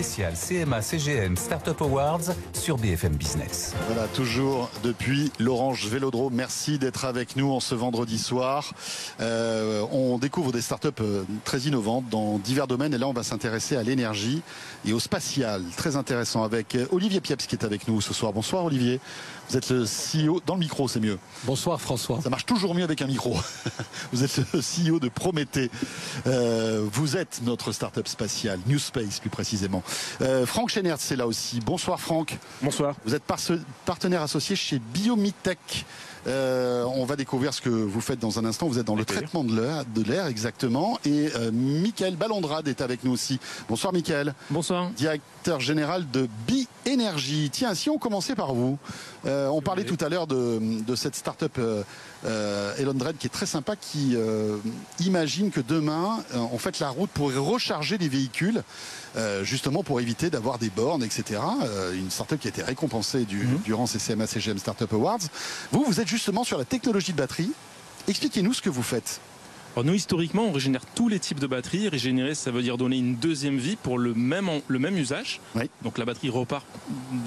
spécial CMA CGM Startup Awards sur BFM Business. Voilà, toujours depuis l'Orange Vélodrome. Merci d'être avec nous en ce vendredi soir. On découvre des startups très innovantes dans divers domaines. Et là, on va s'intéresser à l'énergie et au spatial. Très intéressant avec Olivier Pieps qui est avec nous ce soir. Bonsoir Olivier. Vous êtes le CEO, dans le micro c'est mieux. Bonsoir François. Ça marche toujours mieux avec un micro. Vous êtes le CEO de Prométhée. Vous êtes notre start-up spatiale, New Space plus précisément. Franck Scheinert c'est là aussi. Bonsoir Franck. Bonsoir. Vous êtes partenaire associé chez Biomitech. On va découvrir ce que vous faites dans un instant. Vous êtes dans le traitement de l'air exactement. Et Mickaël Ballandrade est avec nous aussi. Bonsoir Mickaël. Bonsoir. Directeur général de Bi-Énergie. Tiens, si on commençait par vous. On parlait tout à l'heure de cette start-up Elon Dredd qui est très sympa, qui imagine que demain, en fait, la route pourrait recharger les véhicules, justement pour éviter d'avoir des bornes, etc. Une start-up qui a été récompensée durant ces CMA CGM Startup Awards. Vous êtes justement sur la technologie de batterie. Expliquez-nous ce que vous faites. Alors nous, historiquement, on régénère tous les types de batteries. Régénérer, ça veut dire donner une deuxième vie pour le même usage. Oui. Donc la batterie repart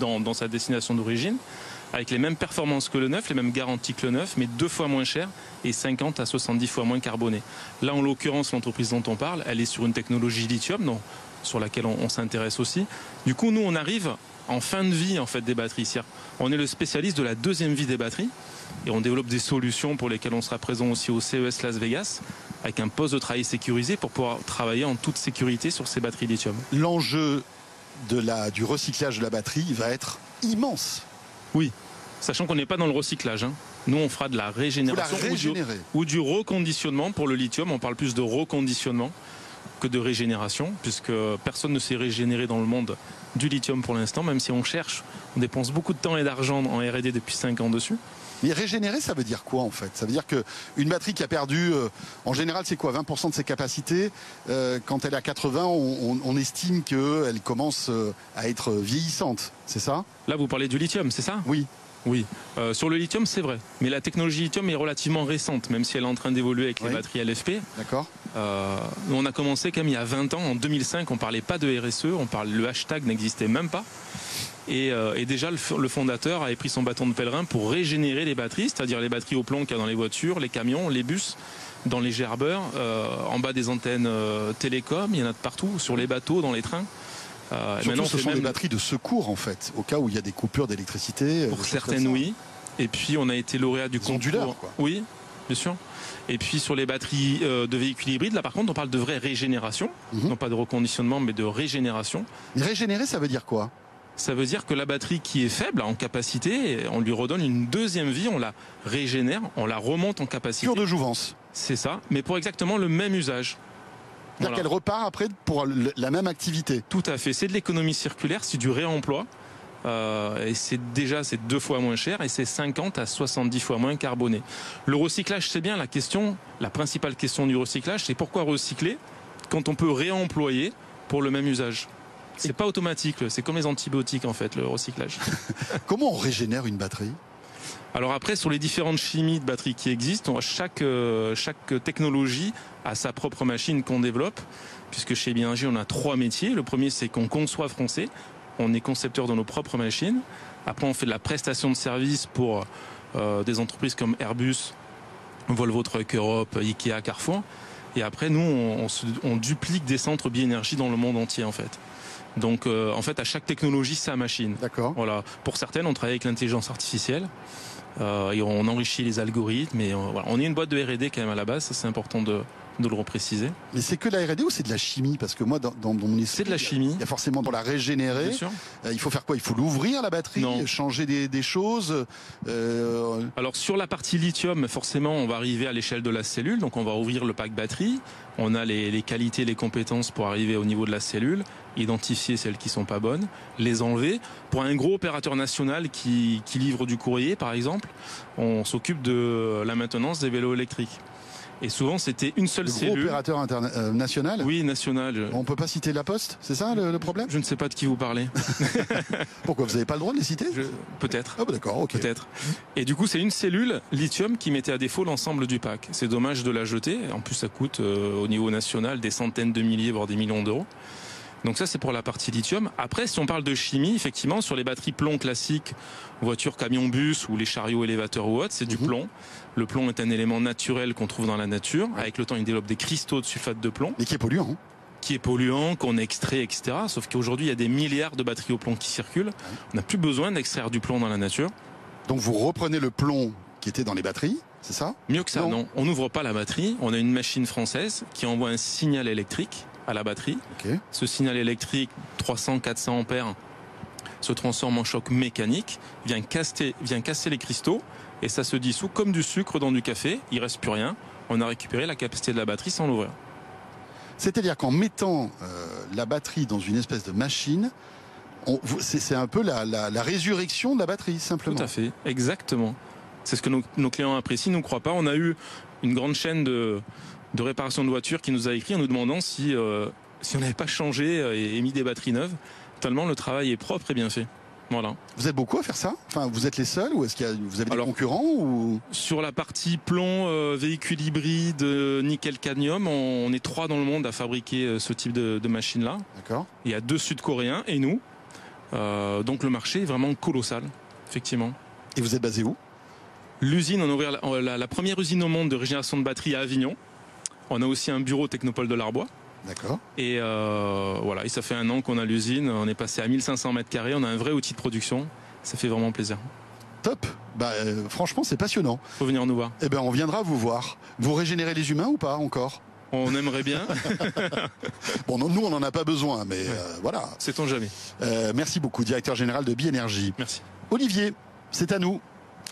dans sa destination d'origine, avec les mêmes performances que le neuf, les mêmes garanties que le neuf, mais 2 fois moins cher et 50 à 70 fois moins carboné. Là, en l'occurrence, l'entreprise dont on parle, elle est sur une technologie lithium, sur laquelle on s'intéresse aussi. Du coup, nous, on arrive en fin de vie en fait des batteries. On est le spécialiste de la deuxième vie des batteries et on développe des solutions pour lesquelles on sera présent aussi au CES Las Vegas avec un poste de travail sécurisé pour pouvoir travailler en toute sécurité sur ces batteries lithium. L'enjeu du recyclage de la batterie va être immense. Oui, sachant qu'on n'est pas dans le recyclage. Nous, on fera de la régénération ou du reconditionnement. Pour le lithium, on parle plus de reconditionnement que de régénération, puisque personne ne s'est régénéré dans le monde du lithium pour l'instant, même si on cherche, on dépense beaucoup de temps et d'argent en R&D depuis 5 ans dessus. Mais régénérer, ça veut dire quoi en fait? Ça veut dire qu'une batterie qui a perdu, en général c'est quoi, 20% de ses capacités, quand elle est à 80, on estime qu'elle commence à être vieillissante, c'est ça? Là vous parlez du lithium, c'est ça? Oui. Oui, sur le lithium c'est vrai, mais la technologie lithium est relativement récente, même si elle est en train d'évoluer avec les batteries LFP. D'accord. On a commencé quand même il y a 20 ans, en 2005, on parlait pas de RSE, le hashtag n'existait même pas. Et déjà le fondateur avait pris son bâton de pèlerin pour régénérer les batteries, c'est-à-dire les batteries au plomb qu'il y a dans les voitures, les camions, les bus, dans les gerbeurs, en bas des antennes télécom, il y en a de partout, sur les bateaux, dans les trains. Surtout, ce sont des batteries de secours en fait, au cas où il y a des coupures d'électricité. Pour certaines, oui. Et puis on a été lauréat du concours. Onduleurs, quoi. Oui, bien sûr. Et puis sur les batteries de véhicules hybrides, là par contre on parle de vraie régénération, non pas de reconditionnement mais de régénération. Mais régénérer, ça veut dire quoi? Ça veut dire que la batterie qui est faible en capacité, on lui redonne une deuxième vie, on la régénère, on la remonte en capacité. Cure de jouvence. C'est ça, mais pour exactement le même usage. C'est-à-dire qu'elle repart après pour la même activité. Tout à fait, c'est de l'économie circulaire, c'est du réemploi. Et c'est 2 fois moins cher et c'est 50 à 70 fois moins carboné. Le recyclage, c'est bien la principale question du recyclage, c'est pourquoi recycler quand on peut réemployer pour le même usage. C'est pas automatique, c'est comme les antibiotiques en fait, le recyclage. Comment on régénère une batterie ? Alors après, sur les différentes chimies de batteries qui existent, chaque technologie a sa propre machine qu'on développe, puisque chez Bi-Énergie, on a 3 métiers. Le premier, c'est qu'on conçoit français. On est concepteur de nos propres machines. Après, on fait de la prestation de services pour des entreprises comme Airbus, Volvo Truck Europe, Ikea, Carrefour. Et après, nous, on duplique des centres Bi-Énergie dans le monde entier, en fait. Donc, en fait, à chaque technologie, sa machine. D'accord. Voilà. Pour certaines, on travaille avec l'intelligence artificielle. Et on enrichit les algorithmes. Et voilà. On est une boîte de R&D quand même à la base. Ça, c'est important de le repréciser. Mais c'est que de la R&D ou c'est de la chimie? Parce que moi, dans mon esprit, c'est de la chimie. Il y a forcément pour la régénérer. Bien sûr. Il faut faire quoi? Il faut l'ouvrir la batterie, changer des choses. Alors sur la partie lithium, forcément, on va arriver à l'échelle de la cellule. Donc on va ouvrir le pack batterie. On a les qualités, les compétences pour arriver au niveau de la cellule, identifier celles qui sont pas bonnes, les enlever. Pour un gros opérateur national qui livre du courrier, par exemple, on s'occupe de la maintenance des vélos électriques. Et souvent, c'était une seule cellule. Le gros opérateur national? Oui, national. On peut pas citer la Poste, c'est ça le problème? Je ne sais pas de qui vous parlez. Pourquoi? Vous n'avez pas le droit de les citer? Peut-être. Ah bah d'accord, ok. Peut-être. Et du coup, c'est une cellule lithium qui mettait à défaut l'ensemble du pack. C'est dommage de la jeter. En plus, ça coûte au niveau national des centaines de milliers, voire des millions d'euros. Donc ça, c'est pour la partie lithium. Après, si on parle de chimie, effectivement, sur les batteries plomb classiques, voitures, camions, bus ou les chariots, élévateurs ou autres, c'est du plomb. Le plomb est un élément naturel qu'on trouve dans la nature. Avec le temps, il développe des cristaux de sulfate de plomb. Et qui est polluant. Hein. Qui est polluant, qu'on extrait, etc. Sauf qu'aujourd'hui, il y a des milliards de batteries au plomb qui circulent. On n'a plus besoin d'extraire du plomb dans la nature. Donc vous reprenez le plomb qui était dans les batteries, c'est ça? Mieux que ça, non. On n'ouvre pas la batterie. On a une machine française qui envoie un signal électrique à la batterie. Okay. Ce signal électrique, 300-400 ampères, se transforme en choc mécanique, vient casser les cristaux et ça se dissout comme du sucre dans du café. Il reste plus rien. On a récupéré la capacité de la batterie sans l'ouvrir. C'est-à-dire qu'en mettant la batterie dans une espèce de machine, c'est un peu la résurrection de la batterie, simplement. Tout à fait, exactement. C'est ce que nos clients apprécient, nous croient pas. On a eu une grande chaîne de réparation de voitures qui nous a écrit en nous demandant si on n'avait pas changé et mis des batteries neuves. Tellement le travail est propre et bien fait. Voilà. Vous êtes beaucoup à faire ça? Enfin, vous êtes les seuls ou est-ce que vous avez des concurrents ou... Sur la partie plomb, véhicule hybride, nickel-cadmium, on est 3 dans le monde à fabriquer ce type de machine-là. D'accord. Il y a 2 Sud-Coréens et nous. Donc le marché est vraiment colossal, effectivement. Et vous êtes basé où? L'usine, on a ouvert la première usine au monde de régénération de batteries à Avignon. On a aussi un bureau Technopole de l'Arbois. D'accord. Et voilà, et ça fait 1 an qu'on a l'usine, on est passé à 1500 mètres carrés, on a un vrai outil de production, ça fait vraiment plaisir. Top. Franchement, c'est passionnant. Faut venir nous voir. Eh ben, on viendra vous voir. Vous régénérez les humains ou pas encore? On aimerait bien. Bon, non, nous, on n'en a pas besoin, mais voilà. Sait-on jamais. Merci beaucoup, directeur général de Bi-Énergie. Merci. Olivier, c'est à nous.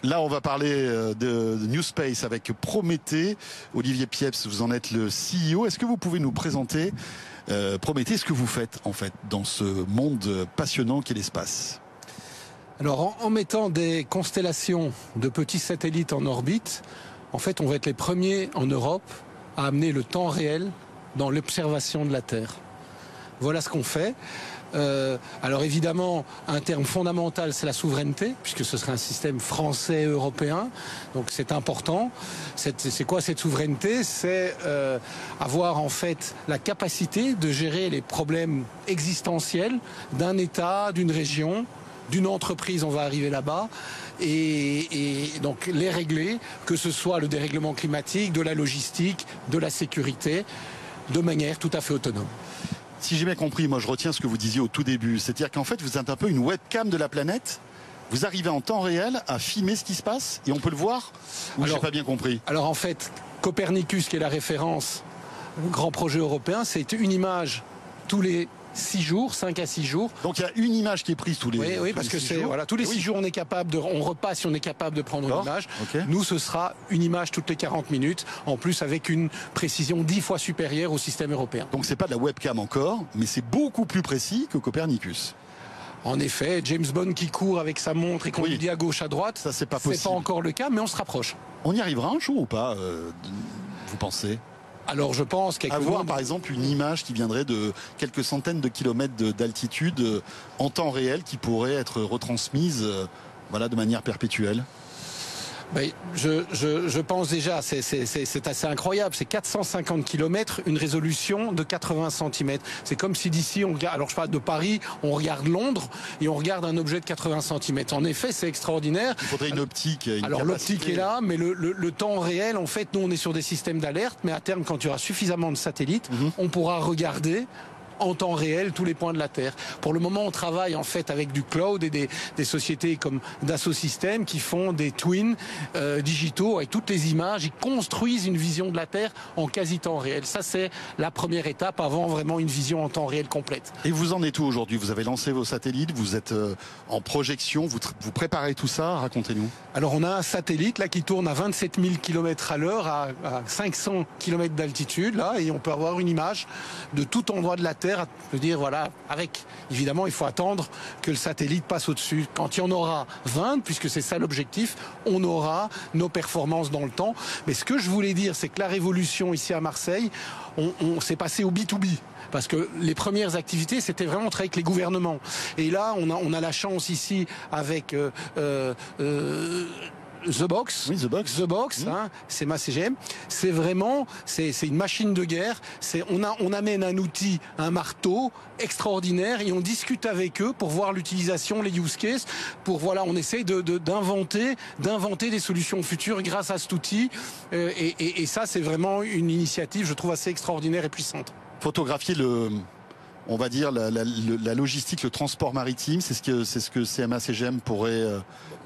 Là, on va parler de New Space avec Prométhée. Olivier Pieps, vous en êtes le CEO. Est-ce que vous pouvez nous présenter Prométhée, ce que vous faites en fait dans ce monde passionnant qu'est l'espace? Alors, en mettant des constellations de petits satellites en orbite, en fait, on va être les premiers en Europe à amener le temps réel dans l'observation de la Terre. Voilà ce qu'on fait. Alors évidemment, un terme fondamental, c'est la souveraineté, puisque ce serait un système français européen. Donc c'est important. C'est quoi cette souveraineté? C'est avoir en fait la capacité de gérer les problèmes existentiels d'un État, d'une région, d'une entreprise. On va arriver là-bas. Et donc les régler, que ce soit le dérèglement climatique, de la logistique, de la sécurité, de manière tout à fait autonome. Si j'ai bien compris, moi je retiens ce que vous disiez au tout début, c'est-à-dire qu'en fait vous êtes un peu une webcam de la planète, vous arrivez en temps réel à filmer ce qui se passe et on peut le voir? Ou j'ai pas bien compris? Alors en fait, Copernicus, qui est la référence, le grand projet européen, c'est une image tous les 6 jours, 5 à 6 jours. Donc il y a une image qui est prise tous les Oui, parce que c'est voilà, tous les 6 jours on est capable on repasse si on est capable de prendre une image. Okay. Nous ce sera une image toutes les 40 minutes, en plus avec une précision 10 fois supérieure au système européen. Donc c'est pas de la webcam encore, mais c'est beaucoup plus précis que Copernicus. En effet, James Bond qui court avec sa montre et qu'on lui dit à gauche, à droite, ça c'est pas possible. C'est pas encore le cas, mais on se rapproche. On y arrivera un jour ou pas, vous pensez? Alors je pense avoir par exemple une image qui viendrait de quelques centaines de kilomètres d'altitude en temps réel qui pourrait être retransmise de manière perpétuelle. Je pense déjà, c'est assez incroyable, c'est 450 km, une résolution de 80 cm. C'est comme si d'ici, alors je parle de Paris, on regarde Londres et on regarde un objet de 80 cm. En effet, c'est extraordinaire. Il faudrait une optique. Alors l'optique est là, mais le temps réel, en fait, nous on est sur des systèmes d'alerte, mais à terme, quand il y aura suffisamment de satellites, on pourra regarder en temps réel tous les points de la Terre. Pour le moment, on travaille en fait avec du cloud et des sociétés comme Dassault Systèmes qui font des twins digitaux avec toutes les images. Ils construisent une vision de la Terre en quasi temps réel. Ça, c'est la première étape avant vraiment une vision en temps réel complète. Et vous en êtes où aujourd'hui? Vous avez lancé vos satellites, vous êtes en projection, vous préparez tout ça, racontez-nous. Alors on a un satellite là qui tourne à 27 000 km à l'heure à 500 km d'altitude là, et on peut avoir une image de tout endroit de la Terre. Je veux dire, voilà, évidemment, il faut attendre que le satellite passe au-dessus. Quand il y en aura 20, puisque c'est ça l'objectif, on aura nos performances dans le temps. Mais ce que je voulais dire, c'est que la révolution ici à Marseille, on s'est passé au B2B. Parce que les premières activités, c'était vraiment travailler avec les gouvernements. Et là, on a la chance ici avec The Box. Oui, The Box. The Box, CEMA CGM. C'est vraiment, c'est une machine de guerre. On amène un outil, un marteau extraordinaire et on discute avec eux pour voir l'utilisation, les use cases. On essaye d'inventer des solutions futures grâce à cet outil. Et ça, c'est vraiment une initiative, je trouve, assez extraordinaire et puissante. Photographier on va dire la logistique, le transport maritime, c'est ce que CMA CGM pourrait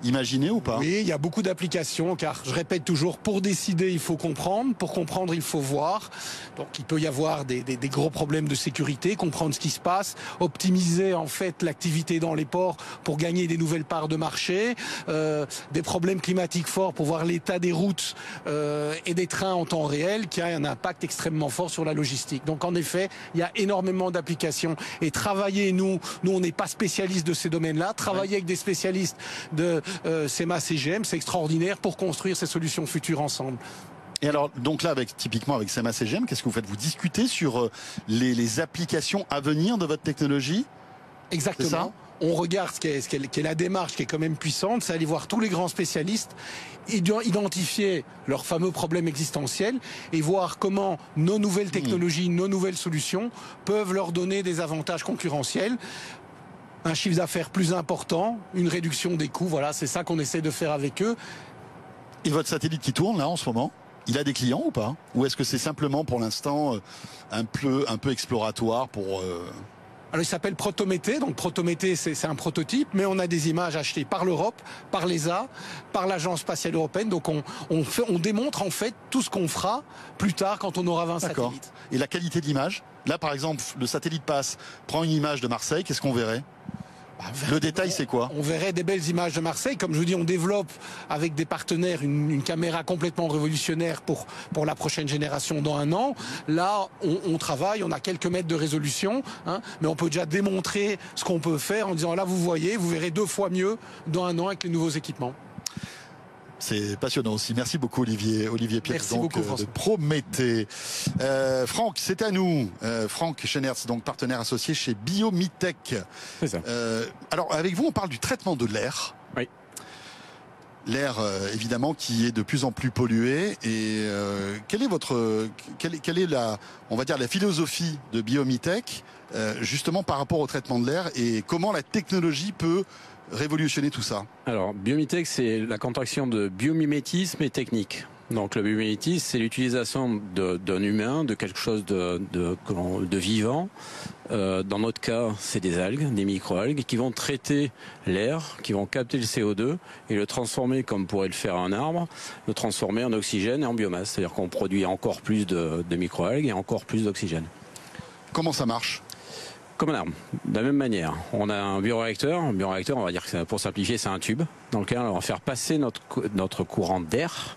imaginer ou pas? Oui, il y a beaucoup d'applications, car je répète toujours, pour décider, il faut comprendre. Pour comprendre, il faut voir. Donc, il peut y avoir des gros problèmes de sécurité, comprendre ce qui se passe, optimiser en fait l'activité dans les ports pour gagner des nouvelles parts de marché, des problèmes climatiques forts pour voir l'état des routes et des trains en temps réel, qui a un impact extrêmement fort sur la logistique. Donc, en effet, il y a énormément d'applications. Et travailler, nous on n'est pas spécialistes de ces domaines-là, travailler avec des spécialistes de CEMA CGM, c'est extraordinaire pour construire ces solutions futures ensemble. Et alors, donc là, typiquement avec CEMA CGM, qu'est-ce que vous faites? Vous discutez sur les applications à venir de votre technologie? Exactement. On regarde ce qu'est la démarche, qui est quand même puissante, c'est aller voir tous les grands spécialistes, identifier leurs fameux problèmes existentiels et voir comment nos nouvelles technologies, nos nouvelles solutions peuvent leur donner des avantages concurrentiels. Un chiffre d'affaires plus important, une réduction des coûts, voilà, c'est ça qu'on essaie de faire avec eux. Et votre satellite qui tourne là en ce moment, il a des clients ou pas? Ou est-ce que c'est simplement pour l'instant un peu exploratoire pour... Alors il s'appelle Protométhée, donc Protométhée c'est un prototype, mais on a des images achetées par l'Europe, par l'ESA, par l'Agence spatiale européenne, donc on démontre en fait tout ce qu'on fera plus tard quand on aura 20 satellites. Et la qualité de l'image? Là par exemple, le satellite prend une image de Marseille, qu'est-ce qu'on verrait? Le détail, c'est quoi? On verrait des belles images de Marseille. Comme je vous dis, on développe avec des partenaires une caméra complètement révolutionnaire pour la prochaine génération dans 1 an. Là, on travaille, on a quelques mètres de résolution, mais on peut déjà démontrer ce qu'on peut faire en disant là, vous voyez, vous verrez 2 fois mieux dans 1 an avec les nouveaux équipements. C'est passionnant aussi. Merci beaucoup Olivier Pierre, donc de Prométhée. Franck, c'est à nous. Franck Schenertz, donc partenaire associé chez Biomitech. C'est ça. Alors avec vous, on parle du traitement de l'air. Oui. L'air, évidemment, qui est de plus en plus pollué. Et quelle est on va dire, la philosophie de Biomitech, justement par rapport au traitement de l'air, et comment la technologie peut révolutionner tout ça? Alors, Biomitech, c'est la contraction de biomimétisme et technique. Donc, le biomimétisme, c'est l'utilisation d'un humain, de quelque chose de vivant. Dans notre cas, c'est des algues, des micro-algues, qui vont traiter l'air, qui vont capter le CO2 et le transformer, comme pourrait le faire un arbre, le transformer en oxygène et en biomasse. C'est-à-dire qu'on produit encore plus de micro-algues et encore plus d'oxygène. Comment ça marche? Comme un arbre, de la même manière. On a un bioréacteur. Un bioréacteur, on va dire que pour simplifier, c'est un tube dans lequel on va faire passer notre courant d'air.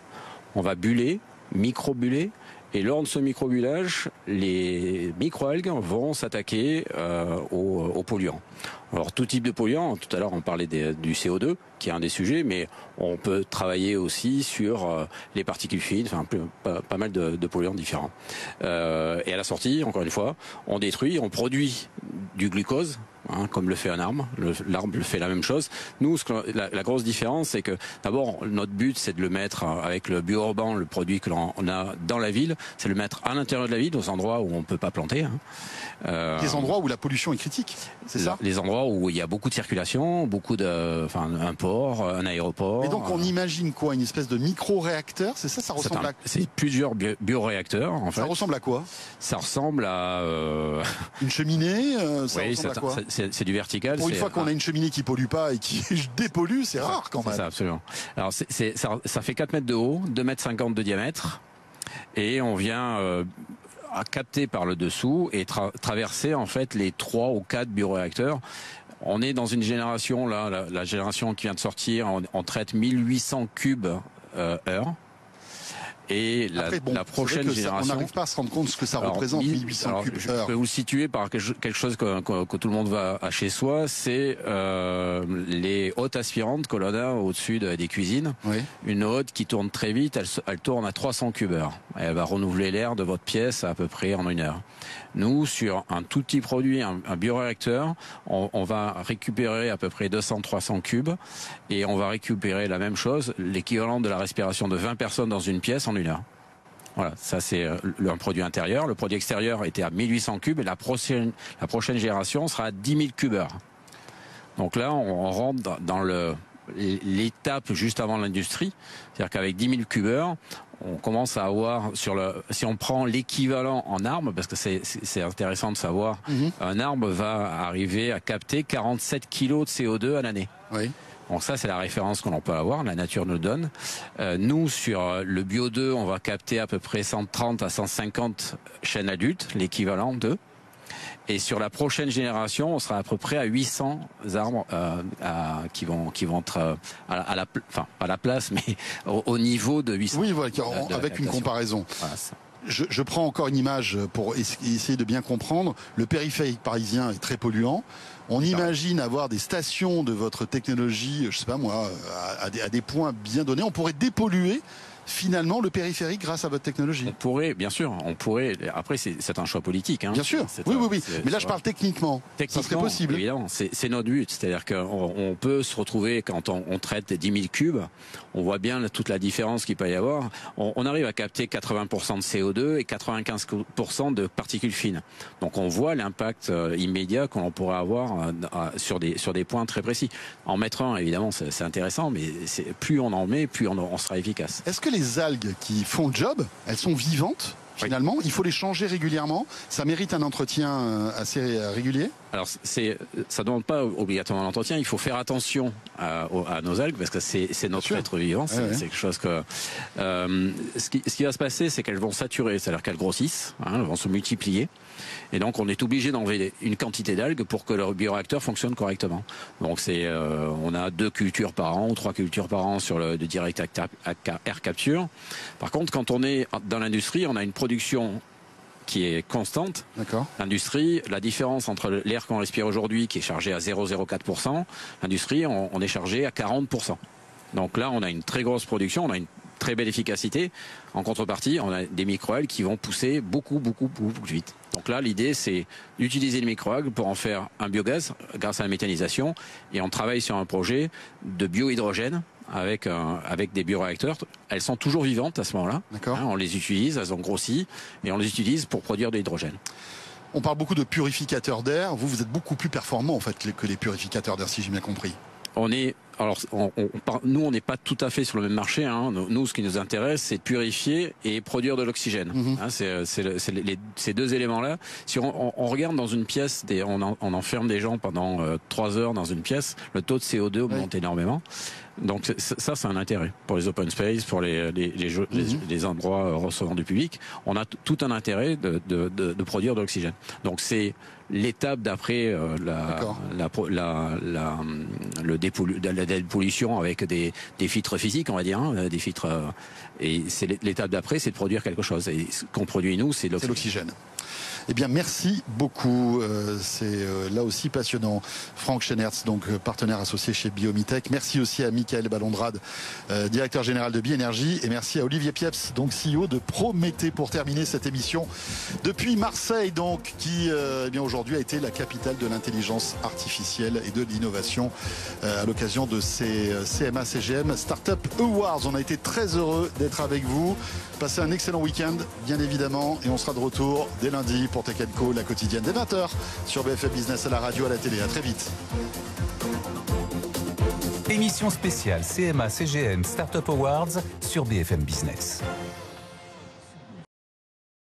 On va buller, microbuller. Et lors de ce microbulage, les microalgues vont s'attaquer aux polluants. Alors tout type de polluants, tout à l'heure on parlait du CO2, qui est un des sujets, mais on peut travailler aussi sur les particules fines, enfin pas mal de polluants différents. Et à la sortie, encore une fois, on détruit, on produit du glucose, comme le fait un arbre. L'arbre fait la même chose. Nous, la grosse différence, c'est que d'abord, notre but, c'est de le mettre avec le bio-urbain, le produit que l'on a dans la ville, c'est de le mettre à l'intérieur de la ville, aux endroits où on ne peut pas planter. Des endroits où la pollution est critique, c'est ça? Les endroits où il y a beaucoup de circulation, un port, un aéroport. Et donc on imagine quoi? Une espèce de micro-réacteur, c'est ça? Ça ressemble à... C'est plusieurs bioréacteurs, en fait. Ça ressemble à quoi? Ça ressemble à... Une cheminée? Oui, c'est du vertical. Pour une fois qu'on a une cheminée qui pollue pas et qui dépollue, c'est rare quand même. C'est ça, absolument. Alors ça fait 4 mètres de haut, 2,50 m de diamètre, et on vient à capter par le dessous et traverser en fait les 3 ou 4 bioréacteurs. On est dans une génération, là, la génération qui vient de sortir, on traite 1800 cubes heure. Et Après, la prochaine génération... On n'arrive pas à se rendre compte de ce que ça représente, 1800 cubes je heure. peux vous situer par quelque chose que tout le monde va à chez soi, c'est les hottes aspirantes que l'on a au-dessus des cuisines. Oui. Une hotte qui tourne très vite, elle tourne à 300 cubes heure. Elle va renouveler l'air de votre pièce à peu près en 1 heure. Nous, sur un tout petit produit, un bioréacteur, on va récupérer à peu près 200-300 cubes et on va récupérer la même chose, l'équivalent de la respiration de 20 personnes dans une pièce en 1 heure. Voilà, ça c'est un produit intérieur. Le produit extérieur était à 1800 cubes et la prochaine génération sera à 10 000 cubes heure. Donc là, on rentre dans l'étape juste avant l'industrie. C'est-à-dire qu'avec 10 000 cubes heure, on commence à avoir si on prend l'équivalent en arbre, parce que c'est intéressant de savoir, un arbre va arriver à capter 47 kilos de CO2 à l'année. Oui. Donc ça, c'est la référence qu'on peut avoir, la nature nous le donne. Nous, sur le Bio 2, on va capter à peu près 130 à 150 chênes adultes, l'équivalent d'eux. Et sur la prochaine génération, on sera à peu près à 800 arbres qui vont être à la place, mais au niveau de 800. Oui, voilà, avec une comparaison. Voilà, je prends encore une image pour essayer de bien comprendre. Le périphérique parisien est très polluant. On imagine avoir des stations de votre technologie, je sais pas moi, à des points bien donnés. On pourrait dépolluer finalement le périphérique grâce à votre technologie. On pourrait, bien sûr, Après, c'est un choix politique. Hein. Bien sûr, oui. Mais là, je parle techniquement. Ça serait possible. Évidemment, c'est notre but. C'est-à-dire qu'on peut se retrouver, quand on traite 10 000 cubes, on voit bien toute la différence qu'il peut y avoir. On arrive à capter 80% de CO2 et 95% de particules fines. Donc on voit l'impact immédiat qu'on pourrait avoir sur des points très précis. En mettre un, évidemment, c'est intéressant, mais plus on en met, plus on sera efficace. Est-ce que les algues qui font le job, elles sont vivantes finalement? Oui. Il faut les changer régulièrement. Ça mérite un entretien assez régulier? Alors, ça ne demande pas obligatoirement l'entretien. Il faut faire attention à nos algues parce que c'est notre être vivant. C'est quelque chose que... ce qui va se passer, c'est qu'elles vont saturer, c'est-à-dire qu'elles grossissent, elles vont se multiplier. Et donc, on est obligé d'enlever une quantité d'algues pour que le bioréacteur fonctionne correctement. Donc, on a 2 cultures par an ou 3 cultures par an sur le direct air capture. Par contre, quand on est dans l'industrie, on a une production qui est constante. L'industrie, la différence entre l'air qu'on respire aujourd'hui, qui est chargé à 0,04%, l'industrie, on est chargé à 40%. Donc là, on a une très grosse production, on a une très belle efficacité. En contrepartie, on a des microalgues qui vont pousser beaucoup plus vite. Donc là, l'idée, c'est d'utiliser les microalgues pour en faire un biogaz grâce à la méthanisation. Et on travaille sur un projet de biohydrogène avec des bioréacteurs. Elles sont toujours vivantes à ce moment-là. On les utilise, elles ont grossi, et on les utilise pour produire de l'hydrogène. On parle beaucoup de purificateurs d'air. Vous êtes beaucoup plus performant en fait que les purificateurs d'air, si j'ai bien compris. Nous, on n'est pas tout à fait sur le même marché. Hein. Nous, ce qui nous intéresse, c'est de purifier et produire de l'oxygène. Ces 2 éléments-là. Si on regarde dans une pièce, on enferme des gens pendant 3 heures dans une pièce, le taux de CO2 augmente énormément. Donc ça, c'est un intérêt pour les open space, pour les endroits recevant du public. On a tout un intérêt de produire de l'oxygène. Donc c'est l'étape d'après la dépollution avec des filtres physiques, on va dire, des filtres. Et c'est l'étape d'après, c'est de produire quelque chose. Et ce qu'on produit nous, c'est l'oxygène. Eh bien, merci beaucoup. C'est là aussi passionnant. Franck Scheinertz, donc partenaire associé chez Biomitech. Merci aussi à Michael Ballondrade, directeur général de Bioénergie. Et merci à Olivier Pieps, donc CEO de Prométhée, pour terminer cette émission depuis Marseille, donc, qui aujourd'hui a été la capitale de l'intelligence artificielle et de l'innovation à l'occasion de ces CMA CGM Startup Awards. On a été très heureux d'être avec vous. Passez un excellent week-end, bien évidemment. Et on sera de retour dès lundi pour Tech & Co, la quotidienne des 20h sur BFM Business, à la radio, à la télé. À très vite. Émission spéciale CMA CGM Startup Awards sur BFM Business.